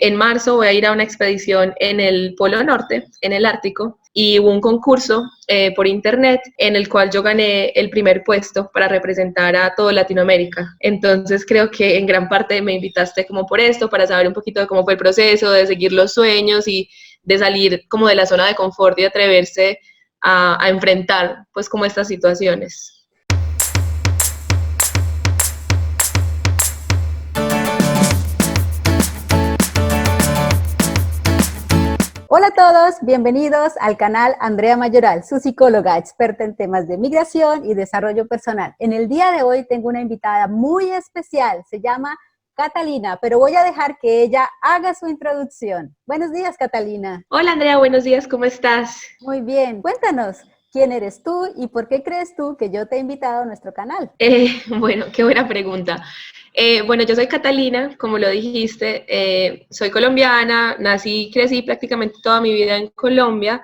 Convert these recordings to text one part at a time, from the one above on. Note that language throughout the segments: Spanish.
En marzo voy a ir a una expedición en el Polo Norte, en el Ártico, y hubo un concurso por internet en el cual yo gané el primer puesto para representar a toda Latinoamérica. Entonces creo que en gran parte me invitaste como por esto, para saber un poquito de cómo fue el proceso, de seguir los sueños y de salir como de la zona de confort y atreverse a enfrentar pues como estas situaciones. Hola a todos, bienvenidos al canal Andrea Mayoral, su psicóloga experta en temas de migración y desarrollo personal. En el día de hoy tengo una invitada muy especial, se llama Catalina, pero voy a dejar que ella haga su introducción. Buenos días, Catalina. Hola Andrea, buenos días, ¿cómo estás? Muy bien, cuéntanos, ¿quién eres tú y por qué crees tú que yo te he invitado a nuestro canal? Bueno, qué buena pregunta. Bueno, yo soy Catalina, como lo dijiste, soy colombiana, nací y crecí prácticamente toda mi vida en Colombia,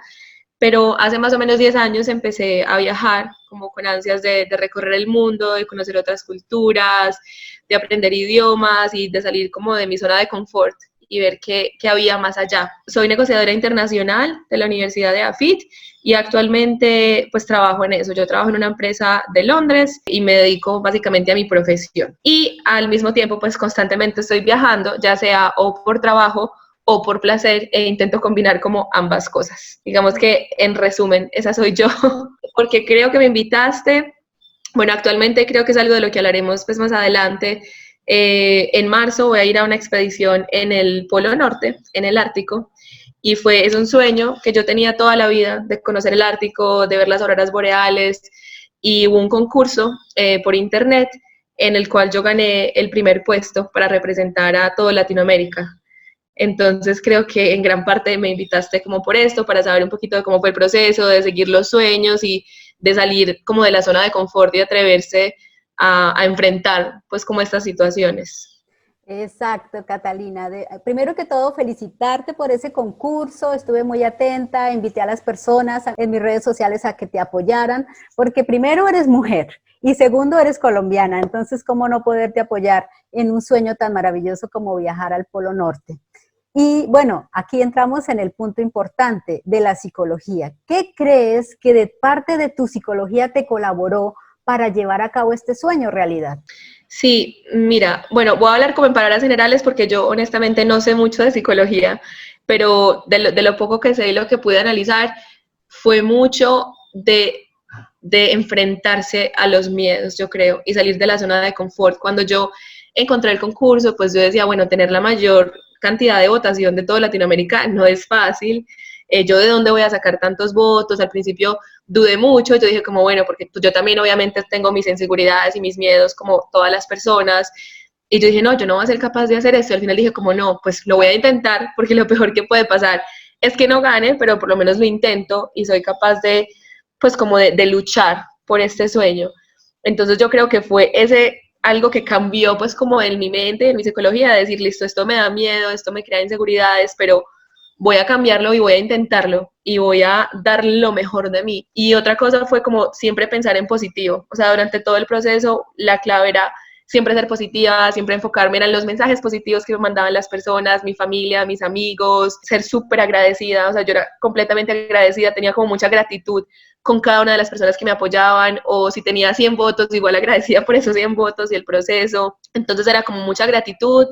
pero hace más o menos 10 años empecé a viajar, como con ansias de recorrer el mundo, de conocer otras culturas, de aprender idiomas y de salir como de mi zona de confort y ver qué había más allá. Soy negociadora internacional de la Universidad de AFIT y actualmente pues trabajo en eso. Yo trabajo en una empresa de Londres y me dedico básicamente a mi profesión. Y al mismo tiempo pues constantemente estoy viajando, ya sea o por trabajo o por placer, e intento combinar como ambas cosas. Digamos que en resumen, esa soy yo, porque creo que me invitaste. Bueno, actualmente creo que es algo de lo que hablaremos pues más adelante. En marzo voy a ir a una expedición en el Polo Norte, en el Ártico, y es un sueño que yo tenía toda la vida de conocer el Ártico, de ver las auroras boreales, y hubo un concurso por internet en el cual yo gané el primer puesto para representar a toda Latinoamérica. Entonces creo que en gran parte me invitaste como por esto, para saber un poquito de cómo fue el proceso, de seguir los sueños y de salir como de la zona de confort y atreverse a enfrentar pues como estas situaciones. Exacto, Catalina. Primero que todo, felicitarte por ese concurso. Estuve muy atenta, invité a las personas en mis redes sociales a que te apoyaran, porque primero eres mujer y segundo eres colombiana. Entonces, ¿cómo no poderte apoyar en un sueño tan maravilloso como viajar al Polo Norte? Y bueno, aquí entramos en el punto importante de la psicología. ¿Qué crees que de parte de tu psicología te colaboró para llevar a cabo este sueño realidad? Sí, mira, bueno, voy a hablar como en palabras generales porque yo honestamente no sé mucho de psicología, pero de lo poco que sé y lo que pude analizar fue mucho de enfrentarse a los miedos, yo creo, y salir de la zona de confort. Cuando yo encontré el concurso, pues yo decía, bueno, tener la mayor cantidad de votación de toda Latinoamérica no es fácil. Yo de dónde voy a sacar tantos votos. Al principio dudé mucho, yo dije como bueno, porque yo también obviamente tengo mis inseguridades y mis miedos como todas las personas, y yo dije no, yo no voy a ser capaz de hacer esto. Al final dije como no, pues lo voy a intentar, porque lo peor que puede pasar es que no gane, pero por lo menos lo intento y soy capaz de pues como de luchar por este sueño. Entonces yo creo que fue ese algo que cambió pues como en mi mente, en mi psicología, de decir, listo, esto me da miedo, esto me crea inseguridades, pero voy a cambiarlo y voy a intentarlo y voy a dar lo mejor de mí. Y otra cosa fue como siempre pensar en positivo. O sea, durante todo el proceso la clave era siempre ser positiva, siempre enfocarme en los mensajes positivos que me mandaban las personas, mi familia, mis amigos, ser súper agradecida. O sea, yo era completamente agradecida, tenía como mucha gratitud con cada una de las personas que me apoyaban, o si tenía 100 votos, igual agradecida por esos 100 votos y el proceso. Entonces era como mucha gratitud,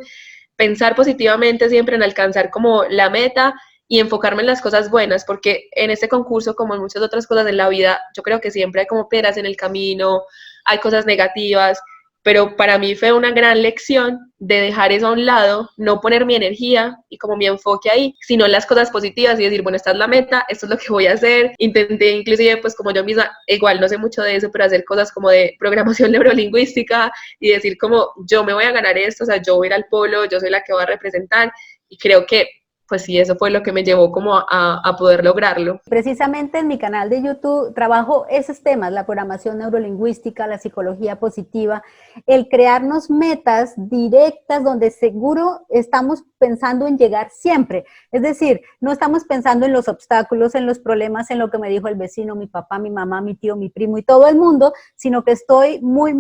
pensar positivamente siempre en alcanzar como la meta y enfocarme en las cosas buenas, porque en este concurso, como en muchas otras cosas en la vida, yo creo que siempre hay como piedras en el camino, hay cosas negativas, pero para mí fue una gran lección de dejar eso a un lado, no poner mi energía y como mi enfoque ahí, sino en las cosas positivas y decir, bueno, esta es la meta, esto es lo que voy a hacer. Intenté inclusive, pues como yo misma, igual no sé mucho de eso, pero hacer cosas como de programación neurolingüística y decir como, yo me voy a ganar esto, o sea, yo voy a ir al polo, yo soy la que va a representar, y creo que pues sí, eso fue lo que me llevó como a poder lograrlo. Precisamente en mi canal de YouTube trabajo esos temas, la programación neurolingüística, la psicología positiva, el crearnos metas directas donde seguro estamos pensando en llegar siempre. Es decir, no estamos pensando en los obstáculos, en los problemas, en lo que me dijo el vecino, mi papá, mi mamá, mi tío, mi primo y todo el mundo, sino que estoy muy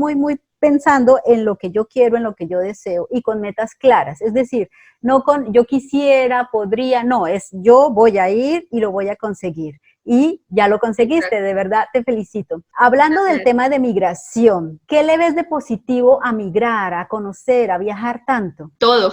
pensando en lo que yo quiero, en lo que yo deseo y con metas claras. Es decir, no con yo quisiera, podría, no, es yo voy a ir y lo voy a conseguir. Y ya lo conseguiste, Exacto. de verdad te felicito. Hablando del tema de migración, ¿qué le ves de positivo a migrar, a conocer, a viajar tanto? Todo,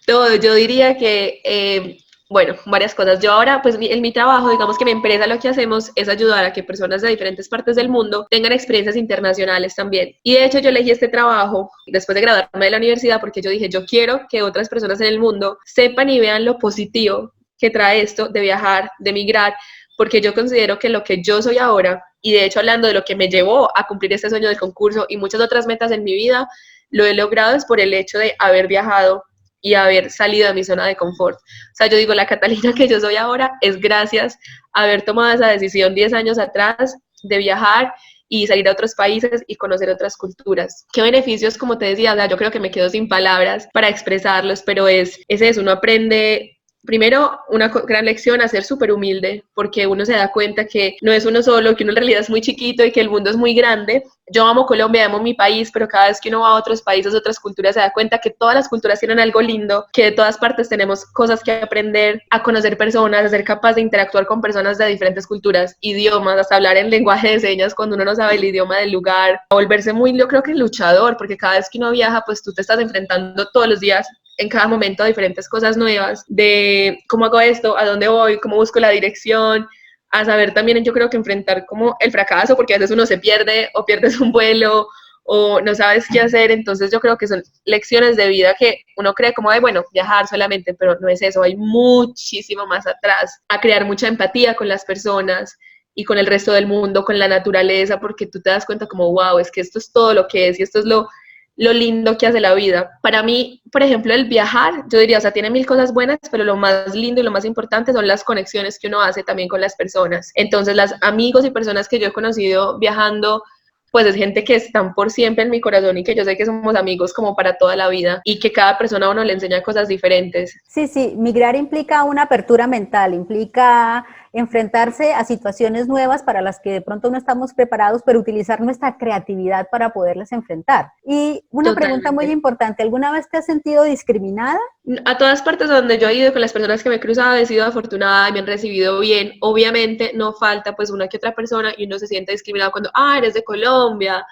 todo. Yo diría que, bueno, varias cosas. Yo ahora, pues en mi trabajo, digamos que mi empresa lo que hacemos es ayudar a que personas de diferentes partes del mundo tengan experiencias internacionales también. Y de hecho yo elegí este trabajo después de graduarme de la universidad porque yo dije, yo quiero que otras personas en el mundo sepan y vean lo positivo que trae esto de viajar, de migrar, porque yo considero que lo que yo soy ahora, y de hecho hablando de lo que me llevó a cumplir este sueño del concurso y muchas otras metas en mi vida, lo he logrado es por el hecho de haber viajado y haber salido de mi zona de confort. O sea, yo digo, la Catalina que yo soy ahora es gracias a haber tomado esa decisión 10 años atrás de viajar y salir a otros países y conocer otras culturas. ¿Qué beneficios, como te decía? O sea, yo creo que me quedo sin palabras para expresarlos, pero es eso, uno aprende. Primero, una gran lección a ser súper humilde, porque uno se da cuenta que no es uno solo, que uno en realidad es muy chiquito y que el mundo es muy grande. Yo amo Colombia, amo mi país, pero cada vez que uno va a otros países, otras culturas, se da cuenta que todas las culturas tienen algo lindo, que de todas partes tenemos cosas que aprender, a conocer personas, a ser capaz de interactuar con personas de diferentes culturas, idiomas, hasta hablar en lenguaje de señas cuando uno no sabe el idioma del lugar, a volverse muy, yo creo que luchador, porque cada vez que uno viaja, pues tú te estás enfrentando todos los días en cada momento a diferentes cosas nuevas, de cómo hago esto, a dónde voy, cómo busco la dirección, a saber también yo creo que enfrentar como el fracaso, porque a veces uno se pierde o pierdes un vuelo o no sabes qué hacer, entonces yo creo que son lecciones de vida que uno cree como, ay, bueno, viajar solamente, pero no es eso, hay muchísimo más atrás, a crear mucha empatía con las personas y con el resto del mundo, con la naturaleza, porque tú te das cuenta como, wow, es que esto es todo lo que es y esto es lo lindo que hace la vida. Para mí, por ejemplo, el viajar, yo diría, o sea, tiene mil cosas buenas, pero lo más lindo y lo más importante son las conexiones que uno hace también con las personas. Entonces, los amigos y personas que yo he conocido viajando, pues es gente que están por siempre en mi corazón y que yo sé que somos amigos como para toda la vida y que cada persona a uno le enseña cosas diferentes. Sí, sí, migrar implica una apertura mental, implica enfrentarse a situaciones nuevas para las que de pronto no estamos preparados, pero utilizar nuestra creatividad para poderlas enfrentar. Y una pregunta muy Totalmente. importante, ¿alguna vez te has sentido discriminada? A todas partes donde yo he ido, con las personas que me he cruzado, he sido afortunada y me han recibido bien. Obviamente no falta pues una que otra persona y uno se siente discriminado cuando, eres de Colombia,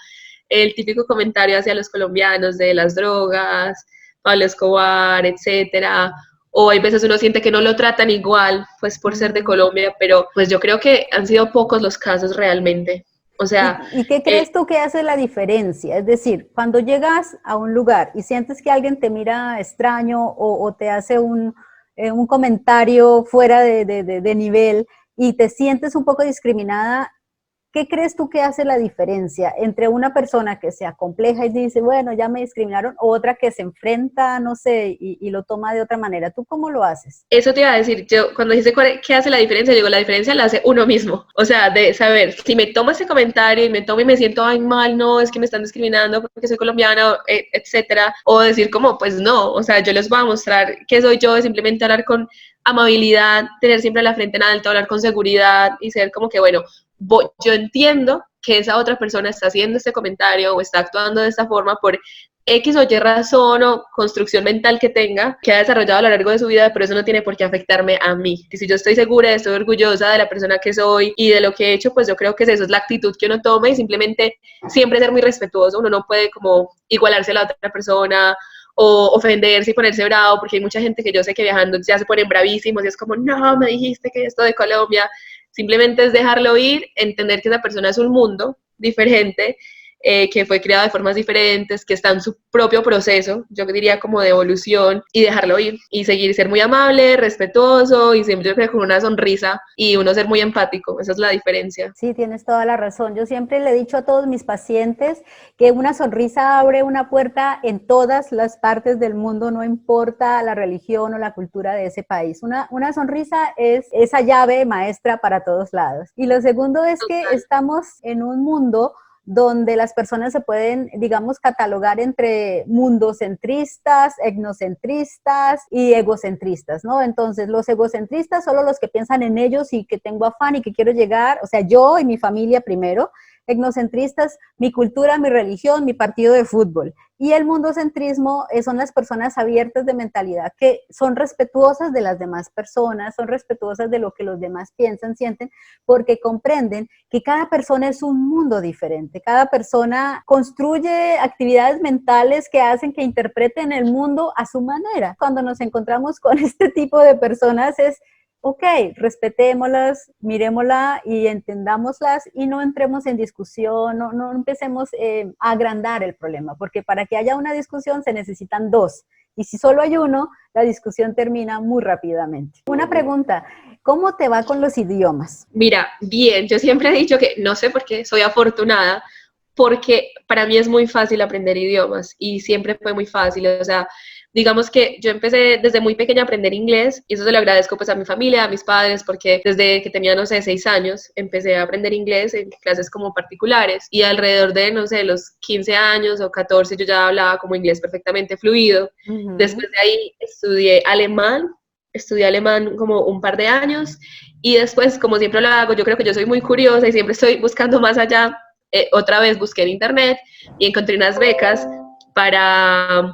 el típico comentario hacia los colombianos de las drogas, Pablo Escobar, etcétera. O hay veces uno siente que no lo tratan igual, pues por ser de Mm. Colombia, pero pues yo creo que han sido pocos los casos realmente. O sea, ¿Y qué crees tú que hace la diferencia? Es decir, cuando llegas a un lugar y sientes que alguien te mira extraño o te hace un comentario fuera de nivel y te sientes un poco discriminada, ¿qué crees tú que hace la diferencia entre una persona que se acompleja y dice, bueno, ya me discriminaron, o otra que se enfrenta, no sé, y lo toma de otra manera? ¿Tú cómo lo haces? eso te iba a decir, yo cuando dice qué hace la diferencia, digo, la diferencia la hace uno mismo. O sea, de saber, si me tomo ese comentario y me tomo y me siento, ay, mal, no, es que me están discriminando porque soy colombiana, etcétera. O decir como, pues no, o sea, yo les voy a mostrar qué soy yo, de simplemente hablar con amabilidad, tener siempre la frente en alto, hablar con seguridad y ser como que, bueno, yo entiendo que esa otra persona está haciendo este comentario o está actuando de esta forma por X o Y razón o construcción mental que tenga, que ha desarrollado a lo largo de su vida, pero eso no tiene por qué afectarme a mí. Y si yo estoy segura, estoy orgullosa de la persona que soy y de lo que he hecho, pues yo creo que eso es la actitud que uno toma y simplemente siempre ser muy respetuoso. Uno no puede como igualarse a la otra persona o ofenderse y ponerse bravo, porque hay mucha gente que yo sé que viajando ya se ponen bravísimos y es como, no, me dijiste que esto de Colombia. Simplemente es dejarlo ir, entender que esa persona es un mundo diferente, que fue creado de formas diferentes, que está en su propio proceso, yo diría como de evolución, y dejarlo ir y seguir, ser muy amable, respetuoso y siempre con una sonrisa y uno ser muy empático, esa es la diferencia. Sí, tienes toda la razón. Yo siempre le he dicho a todos mis pacientes que una sonrisa abre una puerta en todas las partes del mundo, no importa la religión o la cultura de ese país. Una sonrisa es esa llave maestra para todos lados. Y lo segundo es que Total. estamos en un mundo donde las personas se pueden, digamos, catalogar entre mundocentristas, etnocentristas y egocentristas, ¿no? Entonces, los egocentristas solo los que piensan en ellos y que tengo afán y que quiero llegar, o sea, yo y mi familia primero, etnocentristas, mi cultura, mi religión, mi partido de fútbol. Y el mundocentrismo son las personas abiertas de mentalidad, que son respetuosas de las demás personas, son respetuosas de lo que los demás piensan, sienten, porque comprenden que cada persona es un mundo diferente. Cada persona construye actividades mentales que hacen que interpreten el mundo a su manera. Cuando nos encontramos con este tipo de personas es, ok, respetémoslas, miremoslas y entendámoslas y no entremos en discusión, no empecemos a agrandar el problema, porque para que haya una discusión se necesitan dos. Y si solo hay uno, la discusión termina muy rápidamente. Una pregunta, ¿cómo te va con los idiomas? Mira, bien, yo siempre he dicho que no sé por qué soy afortunada, porque para mí es muy fácil aprender idiomas y siempre fue muy fácil, o sea, digamos que yo empecé desde muy pequeña a aprender inglés y eso se lo agradezco pues a mi familia, a mis padres, porque desde que tenía, no sé, 6 años empecé a aprender inglés en clases como particulares y alrededor de, no sé, los 15 años o 14 yo ya hablaba como inglés perfectamente fluido. Después de ahí estudié alemán como un par de años y después, como siempre lo hago, yo creo que yo soy muy curiosa y siempre estoy buscando más allá. Otra vez busqué en internet y encontré unas becas para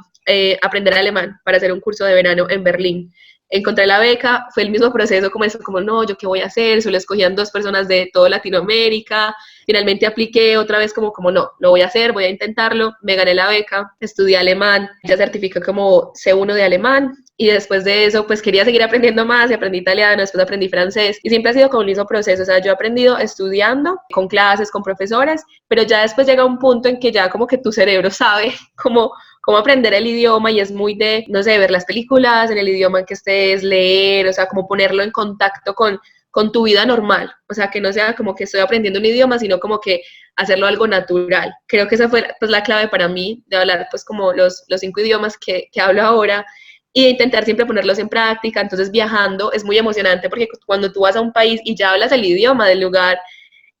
aprender alemán, para hacer un curso de verano en Berlín. Encontré la beca, fue el mismo proceso como eso, como no, ¿yo qué voy a hacer? Solo escogían 2 personas de toda Latinoamérica. Finalmente apliqué otra vez como no, lo voy a hacer, voy a intentarlo. Me gané la beca, estudié alemán, ya certifiqué como C1 de alemán. Y después de eso, pues quería seguir aprendiendo más y aprendí italiano, después aprendí francés. Y siempre ha sido como el mismo proceso. O sea, yo he aprendido estudiando, con clases, con profesores, pero ya después llega un punto en que ya como que tu cerebro sabe cómo aprender el idioma y es muy de, no sé, ver las películas en el idioma en que estés, leer, o sea, como ponerlo en contacto con tu vida normal. O sea, que no sea como que estoy aprendiendo un idioma, sino como que hacerlo algo natural. Creo que esa fue pues la clave para mí de hablar pues como los 5 idiomas que hablo ahora y de intentar siempre ponerlos en práctica. Entonces viajando es muy emocionante porque cuando tú vas a un país y ya hablas el idioma del lugar,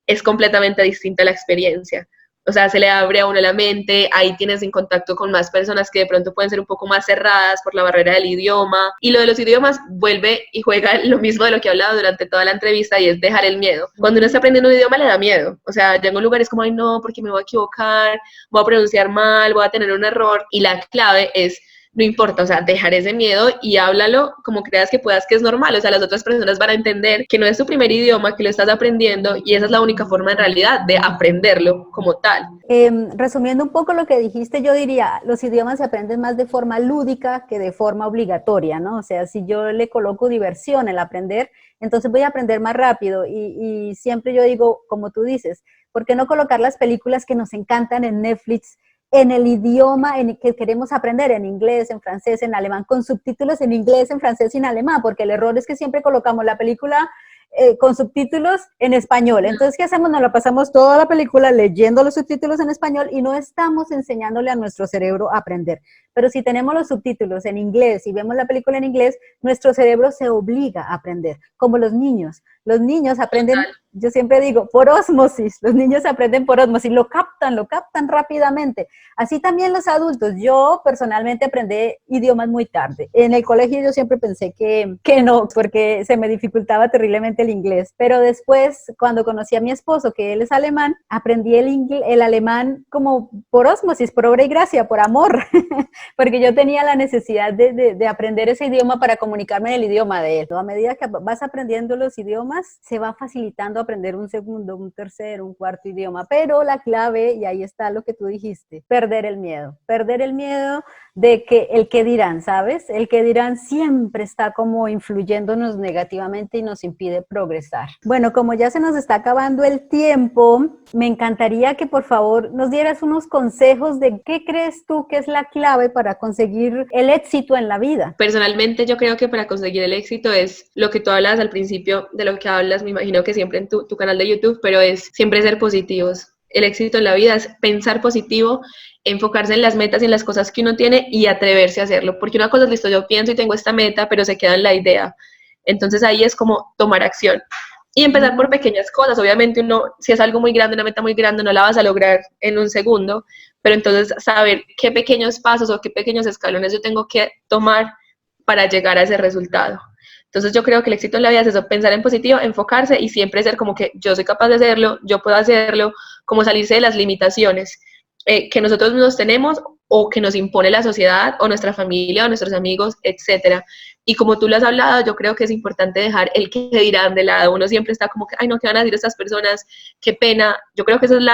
es completamente distinta la experiencia. O sea, se le abre a uno la mente, ahí tienes en contacto con más personas que de pronto pueden ser un poco más cerradas por la barrera del idioma. Y lo de los idiomas vuelve y juega lo mismo de lo que he hablado durante toda la entrevista y es dejar el miedo. Cuando uno está aprendiendo un idioma le da miedo. O sea, llega a un lugar es como, ay no, porque me voy a equivocar, voy a pronunciar mal, voy a tener un error. Y la clave es no importa, o sea, dejar ese miedo y háblalo como creas que puedas, que es normal, o sea, las otras personas van a entender que no es tu primer idioma, que lo estás aprendiendo y esa es la única forma en realidad de aprenderlo como tal. Resumiendo un poco lo que dijiste, yo diría, los idiomas se aprenden más de forma lúdica que de forma obligatoria, ¿no? O sea, si yo le coloco diversión en el aprender, entonces voy a aprender más rápido y siempre yo digo, como tú dices, ¿por qué no colocar las películas que nos encantan en Netflix en el idioma en el que queremos aprender, en inglés, en francés, en alemán, con subtítulos en inglés, en francés y en alemán? Porque el error es que siempre colocamos la película con subtítulos en español. Entonces, ¿qué hacemos? Nos la pasamos toda la película leyendo los subtítulos en español y no estamos enseñándole a nuestro cerebro a aprender. Pero si tenemos los subtítulos en inglés y vemos la película en inglés, nuestro cerebro se obliga a aprender, como los niños. Los niños aprenden, yo siempre digo, por ósmosis. Los niños aprenden por ósmosis, lo captan rápidamente. Así también los adultos. Yo personalmente aprendí idiomas muy tarde. En el colegio yo siempre pensé que no, porque se me dificultaba terriblemente el inglés. Pero después, cuando conocí a mi esposo, que él es alemán, aprendí el alemán como por ósmosis, por obra y gracia, por amor. Porque yo tenía la necesidad de aprender ese idioma para comunicarme en el idioma de él. A medida que vas aprendiendo los idiomas, se va facilitando aprender un segundo, un tercero, un cuarto idioma. Pero la clave, y ahí está lo que tú dijiste, perder el miedo de que el que dirán, ¿sabes? El que dirán siempre está como influyéndonos negativamente y nos impide progresar. Bueno, como ya se nos está acabando el tiempo, me encantaría que por favor nos dieras unos consejos de qué crees tú que es la clave para conseguir el éxito en la vida. Personalmente yo creo que para conseguir el éxito es lo que tú hablas al principio, de lo que hablas, me imagino que siempre en tu canal de YouTube, pero es siempre ser positivos. El éxito en la vida es pensar positivo, enfocarse en las metas y en las cosas que uno tiene y atreverse a hacerlo, porque una cosa es, listo, yo pienso y tengo esta meta, pero se queda en la idea. Entonces ahí es como tomar acción y empezar por pequeñas cosas. Obviamente uno, si es algo muy grande, una meta muy grande, no la vas a lograr en un segundo, pero entonces saber qué pequeños pasos o qué pequeños escalones yo tengo que tomar para llegar a ese resultado. Entonces yo creo que el éxito en la vida es eso, pensar en positivo, enfocarse y siempre ser como que yo soy capaz de hacerlo, yo puedo hacerlo, como salirse de las limitaciones que nosotros mismos tenemos o que nos impone la sociedad o nuestra familia o nuestros amigos, etcétera. Y como tú lo has hablado, yo creo que es importante dejar el que dirán de lado. Uno siempre está como que, ay, no, ¿qué van a decir estas personas? Qué pena. Yo creo que eso es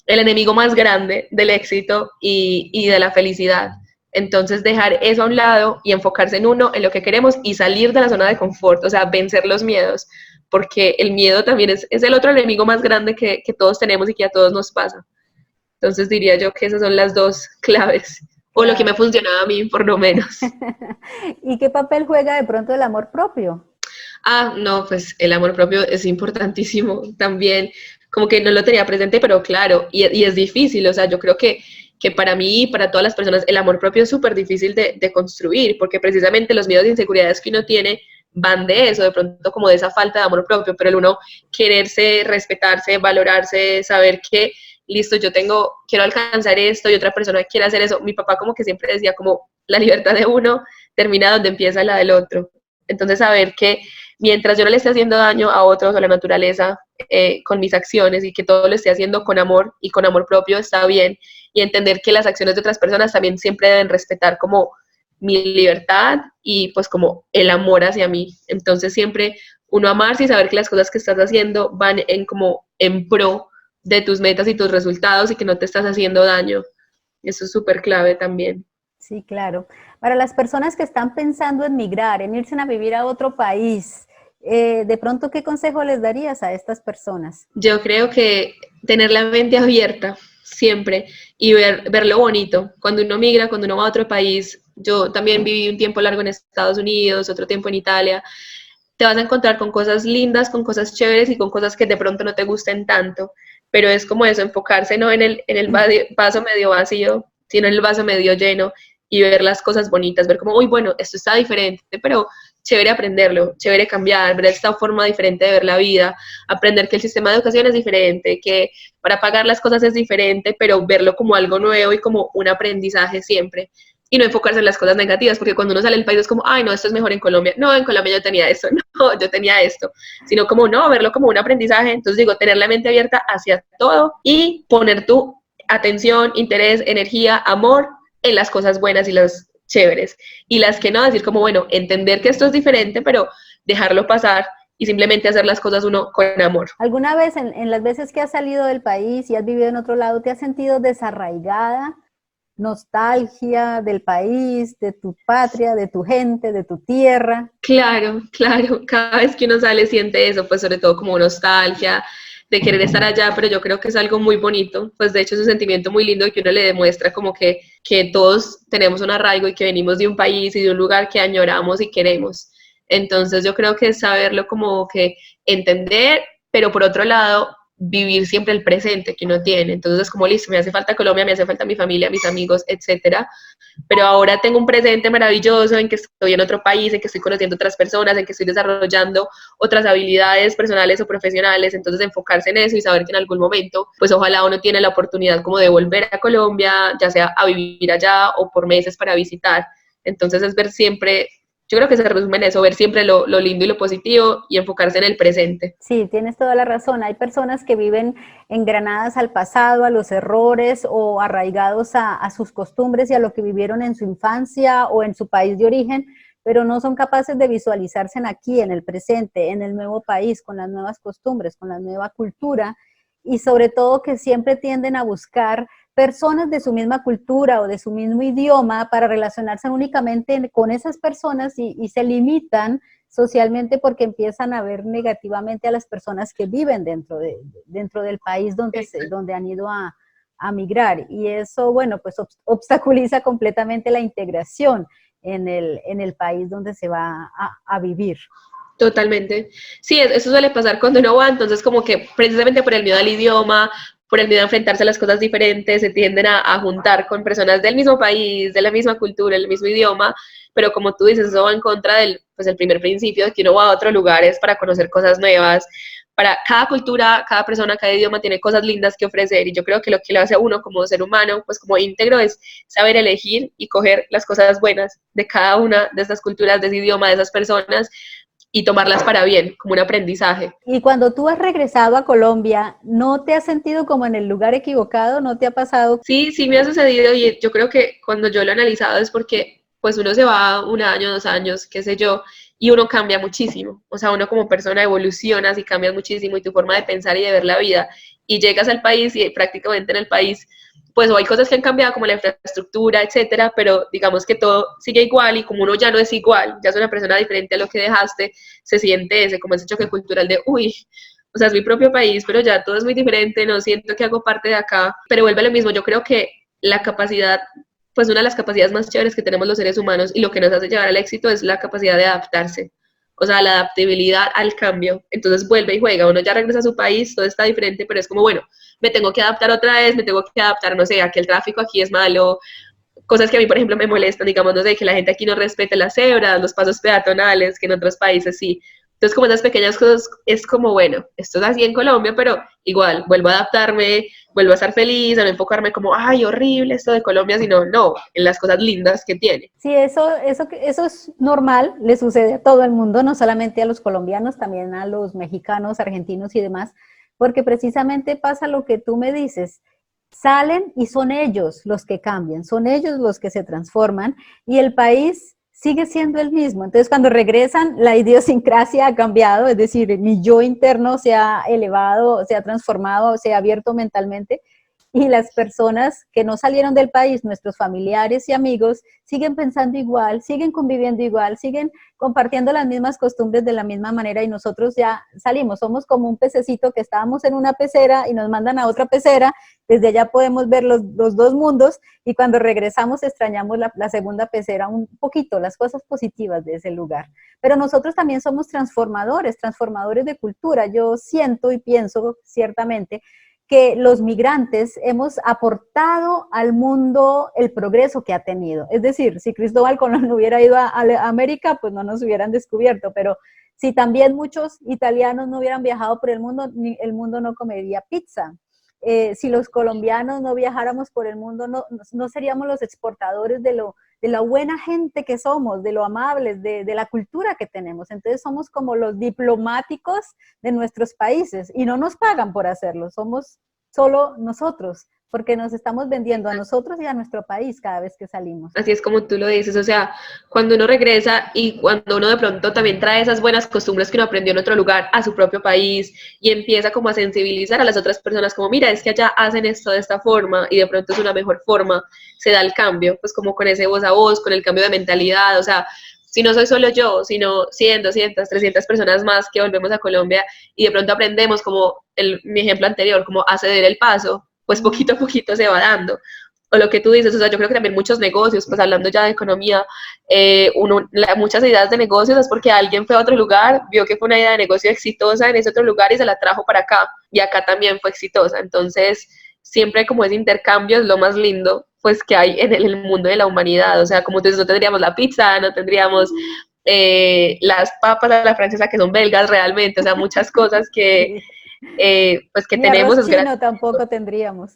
el enemigo más grande del éxito y de la felicidad. Entonces, dejar eso a un lado y enfocarse en uno, en lo que queremos y salir de la zona de confort, o sea, vencer los miedos, porque el miedo también es el otro enemigo más grande que todos tenemos y que a todos nos pasa. Entonces, diría yo que esas son las dos claves, o lo que me Claro. ha funcionado a mí, por lo menos. ¿Y qué papel juega de pronto el amor propio? No, pues el amor propio es importantísimo también, como que no lo tenía presente, pero claro, y es difícil, o sea, yo creo que para mí y para todas las personas el amor propio es súper difícil de construir, porque precisamente los miedos e inseguridades que uno tiene van de eso, de pronto como de esa falta de amor propio, pero el uno quererse, respetarse, valorarse, saber que, listo, quiero alcanzar esto y otra persona quiere hacer eso. Mi papá como que siempre decía como la libertad de uno termina donde empieza la del otro. Entonces saber que mientras yo no le esté haciendo daño a otros o a la naturaleza con mis acciones y que todo lo esté haciendo con amor y con amor propio está bien, y entender que las acciones de otras personas también siempre deben respetar como mi libertad y pues como el amor hacia mí. Entonces siempre uno amarse y saber que las cosas que estás haciendo van en como en pro de tus metas y tus resultados y que no te estás haciendo daño. Eso es súper clave también. Sí, claro. Para las personas que están pensando en migrar, en irse a vivir a otro país, de pronto, ¿qué consejo les darías a estas personas? Yo creo que tener la mente abierta siempre y ver lo bonito. Cuando uno migra, cuando uno va a otro país, yo también viví un tiempo largo en Estados Unidos, otro tiempo en Italia, te vas a encontrar con cosas lindas, con cosas chéveres y con cosas que de pronto no te gusten tanto, pero es como eso, enfocarse no en el vaso medio vacío, sino en el vaso medio lleno y ver las cosas bonitas, ver como, uy, bueno, esto está diferente, pero chévere aprenderlo, chévere cambiar, ver esta forma diferente de ver la vida, aprender que el sistema de educación es diferente, que para pagar las cosas es diferente, pero verlo como algo nuevo y como un aprendizaje siempre y no enfocarse en las cosas negativas, porque cuando uno sale del país es como, ay, no, esto es mejor en Colombia, no, en Colombia yo tenía esto, no, yo tenía esto, sino como, no, verlo como un aprendizaje, entonces digo, tener la mente abierta hacia todo y poner tu atención, interés, energía, amor en las cosas buenas y las chéveres, y las que no, decir como, bueno, entender que esto es diferente, pero dejarlo pasar y simplemente hacer las cosas uno con amor. ¿Alguna vez en las veces que has salido del país y has vivido en otro lado, te has sentido desarraigada? Nostalgia del país, de tu patria, de tu gente, de tu tierra. Claro, claro, cada vez que uno sale siente eso, pues sobre todo como nostalgia de querer estar allá, pero yo creo que es algo muy bonito, pues de hecho es un sentimiento muy lindo que uno le demuestra como que todos tenemos un arraigo y que venimos de un país y de un lugar que añoramos y queremos. Entonces yo creo que es saberlo como que entender, pero por otro lado vivir siempre el presente que uno tiene. Entonces es como, listo, me hace falta Colombia, me hace falta mi familia, mis amigos, etcétera, pero ahora tengo un presente maravilloso en que estoy en otro país, en que estoy conociendo otras personas, en que estoy desarrollando otras habilidades personales o profesionales, entonces enfocarse en eso y saber que en algún momento, pues ojalá uno tiene la oportunidad como de volver a Colombia, ya sea a vivir allá o por meses para visitar. Entonces es ver siempre, yo creo que se resume en eso, ver siempre lo lindo y lo positivo y enfocarse en el presente. Sí, tienes toda la razón. Hay personas que viven engranadas al pasado, a los errores o arraigados a sus costumbres y a lo que vivieron en su infancia o en su país de origen, pero no son capaces de visualizarse aquí, en el presente, en el nuevo país, con las nuevas costumbres, con la nueva cultura y sobre todo que siempre tienden a buscar personas de su misma cultura o de su mismo idioma para relacionarse únicamente con esas personas y se limitan socialmente porque empiezan a ver negativamente a las personas que viven dentro del país donde han ido a migrar. Y eso, bueno, pues obstaculiza completamente la integración en el país donde se va a vivir. Totalmente. Sí, eso suele pasar cuando uno va, entonces como que precisamente por el miedo al idioma, por el miedo a enfrentarse a las cosas diferentes, se tienden a juntar con personas del mismo país, de la misma cultura, el mismo idioma, pero como tú dices, eso va en contra del, pues el primer principio de que uno va a otros lugares para conocer cosas nuevas, para cada cultura, cada persona, cada idioma tiene cosas lindas que ofrecer y yo creo que lo que lo hace a uno como ser humano, pues como íntegro es saber elegir y coger las cosas buenas de cada una de estas culturas, de ese idioma, de esas personas, y tomarlas para bien, como un aprendizaje. Y cuando tú has regresado a Colombia, ¿no te has sentido como en el lugar equivocado? ¿No te ha pasado? Sí, sí me ha sucedido y yo creo que cuando yo lo he analizado es porque pues uno se va 1 año, 2 años, qué sé yo, y uno cambia muchísimo. O sea, uno como persona evolucionas y cambias muchísimo y tu forma de pensar y de ver la vida. Y llegas al país y prácticamente en el país, pues o hay cosas que han cambiado como la infraestructura, etcétera, pero digamos que todo sigue igual y como uno ya no es igual, ya es una persona diferente a lo que dejaste, se siente ese, como ese choque cultural de, uy, o sea, es mi propio país, pero ya todo es muy diferente, no siento que hago parte de acá, pero vuelve a lo mismo, yo creo que la capacidad, pues una de las capacidades más chéveres que tenemos los seres humanos y lo que nos hace llegar al éxito es la capacidad de adaptarse, o sea, la adaptabilidad al cambio, entonces vuelve y juega, uno ya regresa a su país, todo está diferente, pero es como, bueno, me tengo que adaptar otra vez, me tengo que adaptar, no sé, a que el tráfico aquí es malo, cosas que a mí, por ejemplo, me molestan, digamos, no sé, que la gente aquí no respete las cebras, los pasos peatonales, que en otros países sí. Entonces, como esas pequeñas cosas, es como, bueno, esto es así en Colombia, pero igual, vuelvo a adaptarme, vuelvo a estar feliz, a no enfocarme como, ay, horrible esto de Colombia, sino, no, en las cosas lindas que tiene. Sí, eso es normal, le sucede a todo el mundo, no solamente a los colombianos, también a los mexicanos, argentinos y demás, porque precisamente pasa lo que tú me dices, salen y son ellos los que cambian, son ellos los que se transforman y el país sigue siendo el mismo. Entonces, cuando regresan, la idiosincrasia ha cambiado, es decir, mi yo interno se ha elevado, se ha transformado, se ha abierto mentalmente y las personas que no salieron del país, nuestros familiares y amigos, siguen pensando igual, siguen conviviendo igual, siguen compartiendo las mismas costumbres de la misma manera y nosotros ya salimos, somos como un pececito que estábamos en una pecera y nos mandan a otra pecera, desde allá podemos ver los dos mundos y cuando regresamos extrañamos la segunda pecera un poquito, las cosas positivas de ese lugar. Pero nosotros también somos transformadores, transformadores de cultura. Yo siento y pienso ciertamente que los migrantes hemos aportado al mundo el progreso que ha tenido. Es decir, si Cristóbal Colón no hubiera ido a América, pues no nos hubieran descubierto, pero si también muchos italianos no hubieran viajado por el mundo no comería pizza. Si los colombianos no viajáramos por el mundo, no seríamos los exportadores de la buena gente que somos, de lo amables, de la cultura que tenemos. Entonces somos como los diplomáticos de nuestros países y no nos pagan por hacerlo, somos solo nosotros, porque nos estamos vendiendo a nosotros y a nuestro país cada vez que salimos. Así es como tú lo dices, o sea, cuando uno regresa y cuando uno de pronto también trae esas buenas costumbres que uno aprendió en otro lugar a su propio país y empieza como a sensibilizar a las otras personas como, mira, es que allá hacen esto de esta forma y de pronto es una mejor forma, se da el cambio, pues como con ese voz a voz, con el cambio de mentalidad, o sea, si no soy solo yo, sino 100, 200, 300 personas más que volvemos a Colombia y de pronto aprendemos como mi ejemplo anterior, como a ceder el paso, pues poquito a poquito se va dando o lo que tú dices, o sea, yo creo que también muchos negocios, pues hablando ya de economía, muchas ideas de negocios es porque alguien fue a otro lugar, vio que fue una idea de negocio exitosa en ese otro lugar y se la trajo para acá, y acá también fue exitosa. Entonces, siempre como ese intercambio es lo más lindo, pues, que hay en el mundo de la humanidad. O sea, como tú dices, no tendríamos la pizza, no tendríamos las papas a la francesa que son belgas realmente, o sea, muchas cosas que, pues, que Ni tenemos arroz es chino gracias. tampoco tendríamos.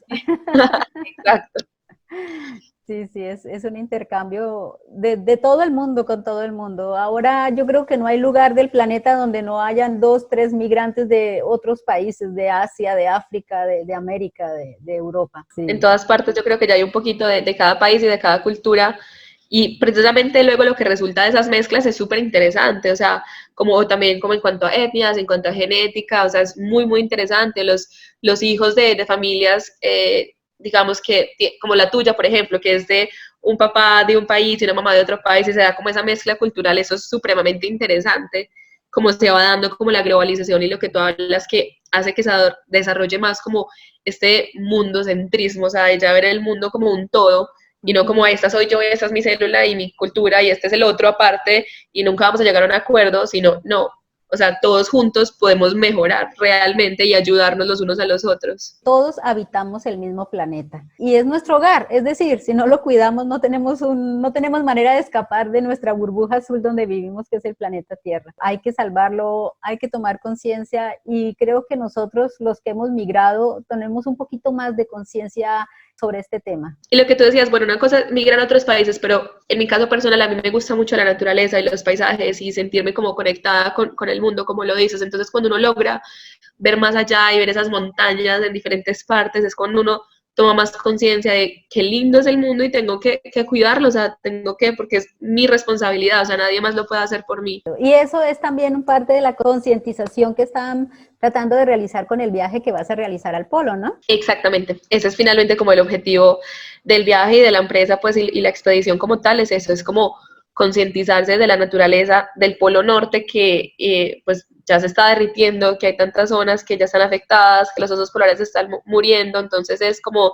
Exacto. Sí, sí, es un intercambio de todo el mundo con todo el mundo. Ahora yo creo que no hay lugar del planeta donde no hayan 2, 3 migrantes de otros países, de Asia, de África, de América, de Europa. En Sí. todas partes yo creo que ya hay un poquito de cada país y de cada cultura y precisamente luego lo que resulta de esas mezclas es súper interesante, o sea, como también como en cuanto a etnias, en cuanto a genética, o sea, es muy, muy interesante. Los hijos de familias, digamos que como la tuya, por ejemplo, que es de un papá de un país y una mamá de otro país y se da como esa mezcla cultural, eso es supremamente interesante, como se va dando como la globalización y lo que tú hablas que hace que se desarrolle más como este mundocentrismo, o sea, de ya ver el mundo como un todo y no como esta soy yo, esta es mi célula y mi cultura y este es el otro aparte y nunca vamos a llegar a un acuerdo, sino no, o sea, todos juntos podemos mejorar realmente y ayudarnos los unos a los otros. Todos habitamos el mismo planeta y es nuestro hogar, es decir, si no lo cuidamos no tenemos manera de escapar de nuestra burbuja azul donde vivimos, que es el planeta Tierra. Hay que salvarlo, hay que tomar conciencia y creo que nosotros los que hemos migrado tenemos un poquito más de conciencia sobre este tema. Y lo que tú decías, bueno, una cosa es migrar a otros países, pero en mi caso personal a mí me gusta mucho la naturaleza y los paisajes y sentirme como conectada con el mundo, como lo dices. Entonces cuando uno logra ver más allá y ver esas montañas en diferentes partes, es cuando uno toma más conciencia de qué lindo es el mundo y tengo que cuidarlo, o sea, porque es mi responsabilidad, o sea, nadie más lo puede hacer por mí. Y eso es también parte de la concientización que están tratando de realizar con el viaje que vas a realizar al polo, ¿no? Exactamente, ese es finalmente como el objetivo del viaje y de la empresa, pues, y la expedición como tal es eso, es como concientizarse de la naturaleza del Polo Norte que pues ya se está derritiendo, que hay tantas zonas que ya están afectadas, que los osos polares están muriendo, entonces es como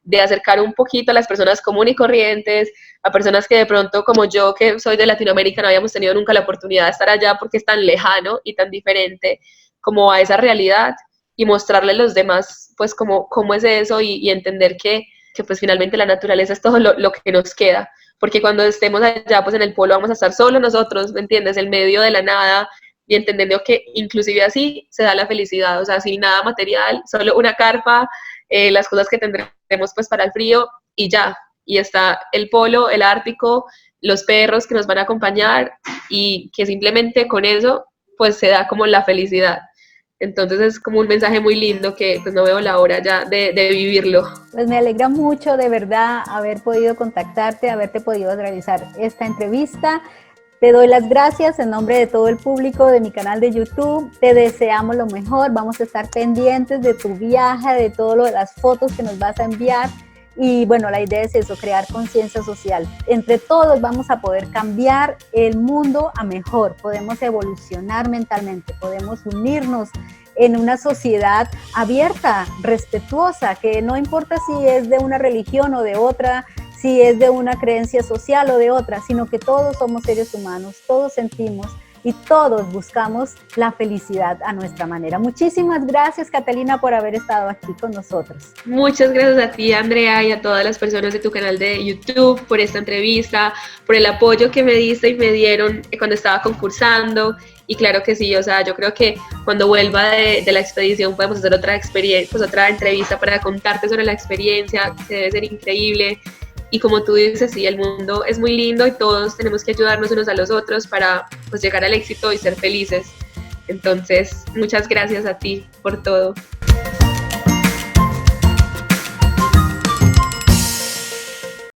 de acercar un poquito a las personas comunes y corrientes, a personas que de pronto como yo, que soy de Latinoamérica, no habíamos tenido nunca la oportunidad de estar allá porque es tan lejano y tan diferente como a esa realidad y mostrarle a los demás pues cómo es eso y entender que pues finalmente la naturaleza es todo lo que nos queda, porque cuando estemos allá pues en el polo vamos a estar solo nosotros, ¿me entiendes? En medio de la nada y entendiendo que inclusive así se da la felicidad, o sea, sin nada material, solo una carpa, las cosas que tendremos pues para el frío y ya, y está el polo, el ártico, los perros que nos van a acompañar y que simplemente con eso pues se da como la felicidad. Entonces es como un mensaje muy lindo que pues no veo la hora ya de vivirlo. Pues me alegra mucho de verdad haber podido contactarte, haberte podido realizar esta entrevista. Te doy las gracias en nombre de todo el público de mi canal de YouTube. Te deseamos lo mejor. Vamos a estar pendientes de tu viaje, de todo lo de las fotos que nos vas a enviar. Y bueno, la idea es eso, crear conciencia social. Entre todos vamos a poder cambiar el mundo a mejor. Podemos evolucionar mentalmente, podemos unirnos en una sociedad abierta, respetuosa, que no importa si es de una religión o de otra, si es de una creencia social o de otra, sino que todos somos seres humanos, todos sentimos y todos buscamos la felicidad a nuestra manera. Muchísimas gracias, Catalina, por haber estado aquí con nosotros. Muchas gracias a ti, Andrea, y a todas las personas de tu canal de YouTube por esta entrevista, por el apoyo que me diste y me dieron cuando estaba concursando. Y claro que sí, o sea, yo creo que cuando vuelva de la expedición podemos hacer otra experiencia, pues otra entrevista para contarte sobre la experiencia, que debe ser increíble. Y como tú dices, sí, el mundo es muy lindo y todos tenemos que ayudarnos unos a los otros para pues llegar al éxito y ser felices. Entonces, muchas gracias a ti por todo.